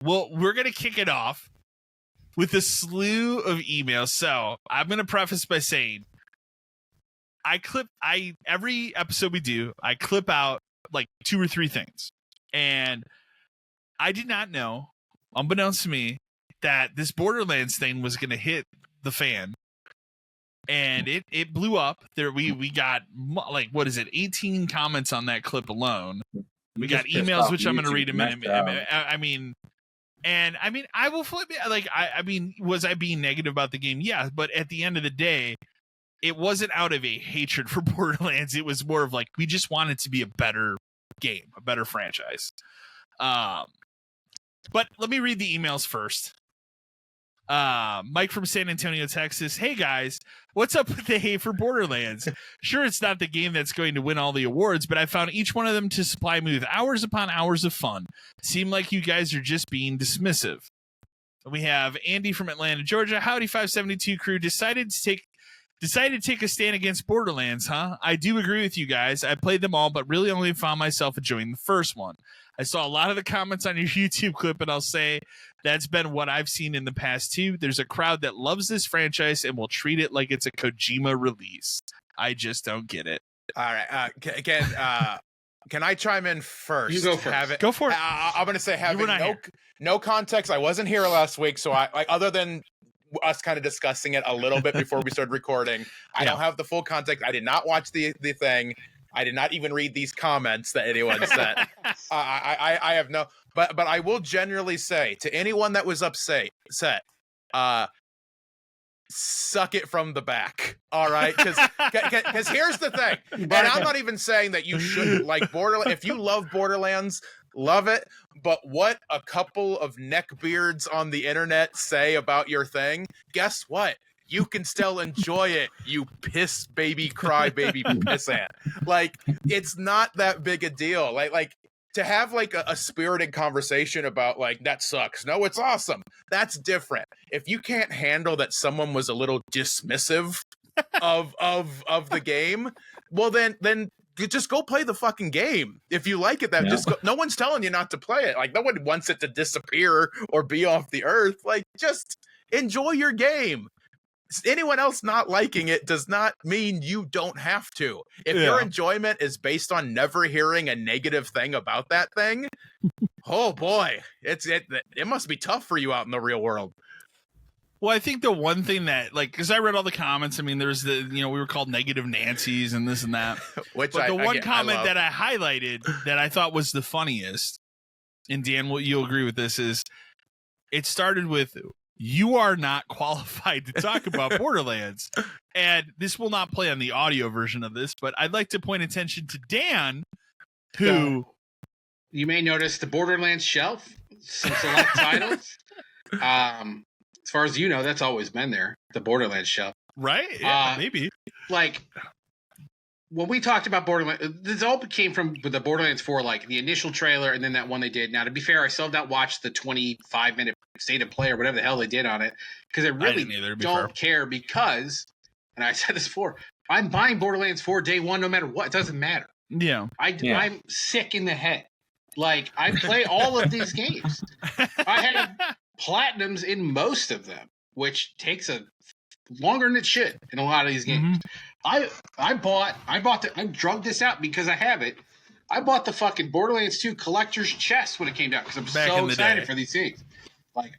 Well, we're going to kick it off with a slew of emails. So I'm going to preface by saying every episode we do, I clip out like 2 or 3 things. And I did not know, unbeknownst to me, that this Borderlands thing was going to hit the fan. And it blew up. There we got like, what is it, 18 comments on that clip alone. We got emails, which I'm going to read in a minute. I mean, I will flip it. Like, I mean, was I being negative about the game? Yeah, but at the end of the day, it wasn't out of a hatred for Borderlands. It was more of like, we just wanted to be a better game, a better franchise. But let me read the emails first. Mike from San Antonio, Texas. Hey guys, what's up with the hate for Borderlands? Sure, it's not the game that's going to win all the awards, but I found each one of them to supply me with hours upon hours of fun. Seem like you guys are just being dismissive. We have Andy from Atlanta, Georgia. Howdy 572 crew. Decided to take a stand against Borderlands, huh? I do agree with you guys. I played them all, but really only found myself enjoying the first one. I saw a lot of the comments on your YouTube clip, and I'll say that's been what I've seen in the past too. There's a crowd that loves this franchise and will treat it like it's a Kojima release. I just don't get it. All right. Can I chime in first? You go first. Go for it. I'm going to say having no context. I wasn't here last week, so I other than us kind of discussing it a little bit before we started recording, I don't have the full context. I did not watch the thing. I did not even read these comments that anyone said. I have no, but I will generally say to anyone that was upset, suck it from the back. All right. Cause here's the thing. And I'm not even saying that you shouldn't like Borderlands. If you love Borderlands, love it. But what a couple of neckbeards on the internet say about your thing, guess what? You can still enjoy it, you piss baby, cry baby pissant. Like, it's not that big a deal. Like to have like a spirited conversation about like, that sucks. No, it's awesome. That's different. If you can't handle that someone was a little dismissive of the game, well then you just go play the fucking game. If you like it, just go. No one's telling you not to play it. Like, no one wants it to disappear or be off the earth. Like, just enjoy your game. Anyone else not liking it does not mean you don't have to. If your enjoyment is based on never hearing a negative thing about that thing, oh boy, it must be tough for you out in the real world. Well, I think the one thing that, like, because I read all the comments, I mean, there's we were called negative Nancy's and this and that. But the one comment that I highlighted that I thought was the funniest, and Dan, you'll agree with this, is it started with, "You are not qualified to talk about Borderlands." And this will not play on the audio version of this, but I'd like to point attention to Dan, who... You may notice the Borderlands shelf, some select titles. As far as you know, that's always been there, the Borderlands shelf. Right? Yeah, maybe. Like, when we talked about Borderlands, this all came from the Borderlands 4, like the initial trailer and then that one they did. Now, to be fair, I still have not watched the 25-minute state of play or whatever the hell they did on it, because I really don't care because, and I said this before, I'm buying Borderlands 4 day one no matter what. It doesn't matter. Yeah. I'm sick in the head. Like, I play all of these games. I have platinums in most of them, which takes a longer than it should in a lot of these games. Mm-hmm. I drugged this out because I have it. I bought the fucking Borderlands 2 collector's chest when it came out because I'm so excited for these things. Like,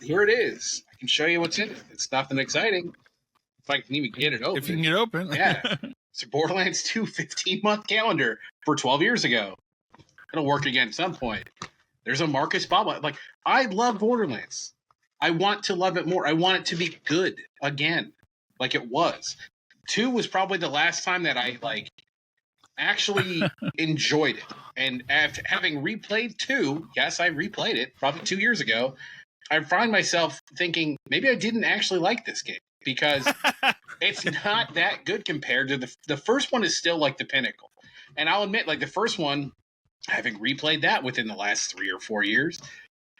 here it is. I can show you what's in it. It's nothing exciting. If I can even get it open. If you can get it open. Yeah. It's a Borderlands 2 15-month calendar for 12 years ago. It'll work again at some point. There's a Marcus Bobble. Like, I love Borderlands. I want to love it more. I want it to be good again, like it was. 2 was probably the last time that I, like, actually enjoyed it. And after having replayed 2, yes, I replayed it probably 2 years ago, I find myself thinking, maybe I didn't actually like this game because it's not that good compared to the first one is still like the pinnacle. And I'll admit, like, the first one, having replayed that within the last 3 or 4 years,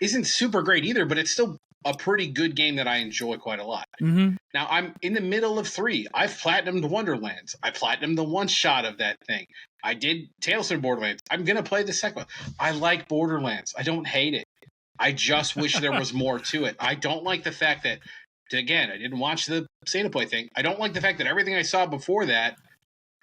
isn't super great either, but it's still a pretty good game that I enjoy quite a lot. Mm-hmm. Now, I'm in the middle of 3. I've platinumed Wonderlands. I platinumed the one shot of that thing. I did Tales from Borderlands. I'm going to play the second one. I like Borderlands. I don't hate it. I just wish there was more to it. I don't like the fact that, again, I didn't watch the State of Play thing. I don't like the fact that everything I saw before that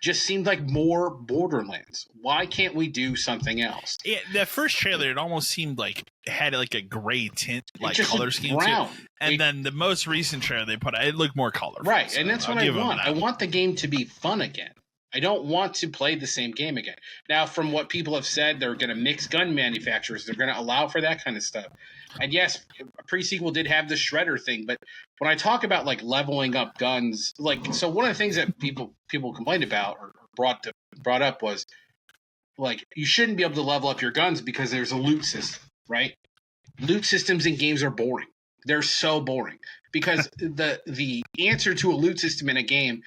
just seemed like more Borderlands. Why can't we do something else? Yeah, that first trailer, it almost seemed like it had like a gray tint, like just color looked scheme brown. to it. And then the most recent trailer they put out, it looked more colorful. Right, so and that's I'll what I give 'em want. that. I want the game to be fun again. I don't want to play the same game again. Now, from what people have said, they're going to mix gun manufacturers. They're going to allow for that kind of stuff. And yes, a pre-sequel did have the shredder thing, but when I talk about like leveling up guns, like, so one of the things that people complained about or brought up was like, you shouldn't be able to level up your guns because there's a loot system, right? Loot systems in games are boring. They're so boring because the answer to a loot system in a game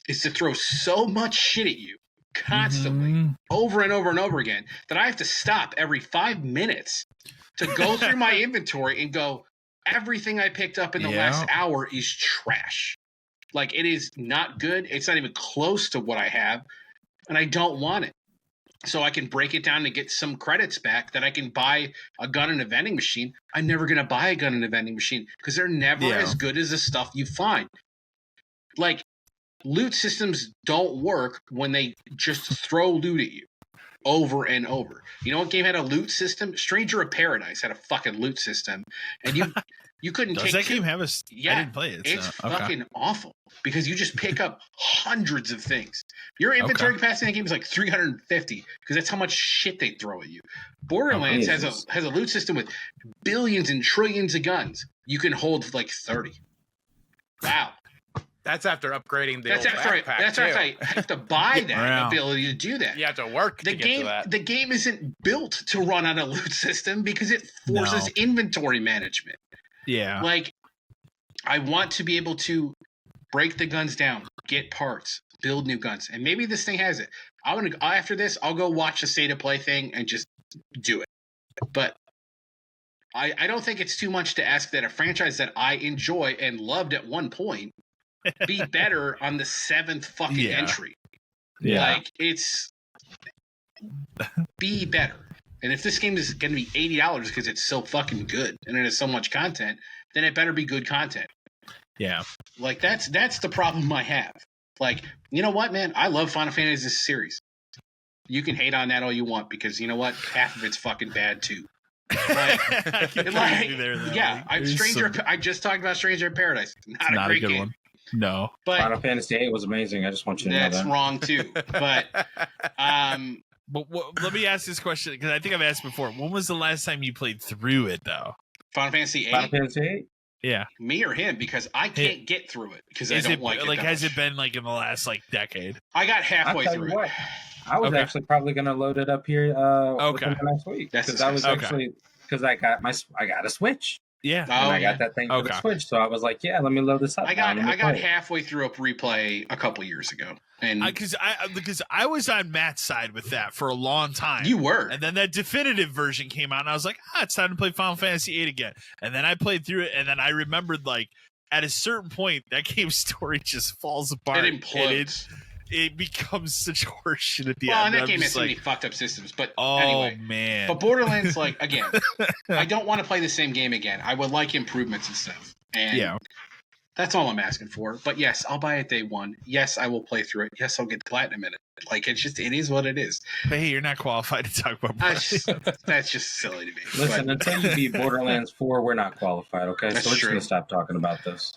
is to throw so much shit at you constantly over and over and over again that I have to stop every 5 minutes to go through my inventory and go, everything I picked up in the last hour is trash. Like, it is not good. It's not even close to what I have, and I don't want it. So I can break it down to get some credits back that I can buy a gun in a vending machine. I'm never going to buy a gun in a vending machine because they're never as good as the stuff you find. Like, loot systems don't work when they just throw loot at you over and over. You know what game had a loot system? Stranger of Paradise had a fucking loot system, and you couldn't Does take that game have a? I didn't play it. It's okay. fucking awful because you just pick up hundreds of things. Your inventory capacity in the game is like 350 because that's how much shit they throw at you. Borderlands has a loot system with billions and trillions of guns. You can hold like 30. Wow. That's after upgrading the That's old after backpack, that's too. after I have to buy that ability to do that. You have to work to get to that. The game isn't built to run on a loot system because it forces inventory management. Yeah. Like, I want to be able to break the guns down, get parts, build new guns. And maybe this thing has it. After this, I'll go watch the State of Play thing and just do it. But I don't think it's too much to ask that a franchise that I enjoy and loved at one point be better on the 7th fucking entry. Yeah. Like, it's be better. And if this game is going to be $80 because it's so fucking good and it has so much content, then it better be good content. Yeah. Like, that's the problem I have. Like, you know what, man? I love Final Fantasy series. You can hate on that all you want because you know what? Half of it's fucking bad too. I just talked about Stranger in Paradise. Not a great game. One. No. But Final Fantasy VIII was amazing. I just want you to know that. That's wrong too. But let me ask this question because I think I've asked before. When was the last time you played through it though? Final Fantasy VIII. Final Fantasy VIII? Yeah. Me or him? Because I can't get through it because I don't like it. Like, has it been like in the last like decade? I got halfway through it. I was actually probably going to load it up here within the next week because I was actually I got a Switch. Yeah, and I got that thing for the Switch, so I was like, "Yeah, let me load this up." I got halfway through a replay a couple years ago, and because I was on Matt's side with that for a long time. You were, and then that definitive version came out, and I was like, it's time to play Final Fantasy VIII again. And then I played through it, and then I remembered like at a certain point that game's story just falls apart. It implodes. It becomes such horseshit at the end. Well, and that game has so many fucked up systems. But anyway, man. But Borderlands, like, again, I don't want to play the same game again. I would like improvements and stuff. And that's all I'm asking for. But yes, I'll buy it day one. Yes, I will play through it. Yes, I'll get platinum in it. Like, it is what it is. But hey, you're not qualified to talk about Borderlands. That's just silly to me. Listen, until you beat Borderlands 4, we're not qualified, okay? That's so we're just true. going to stop talking about this.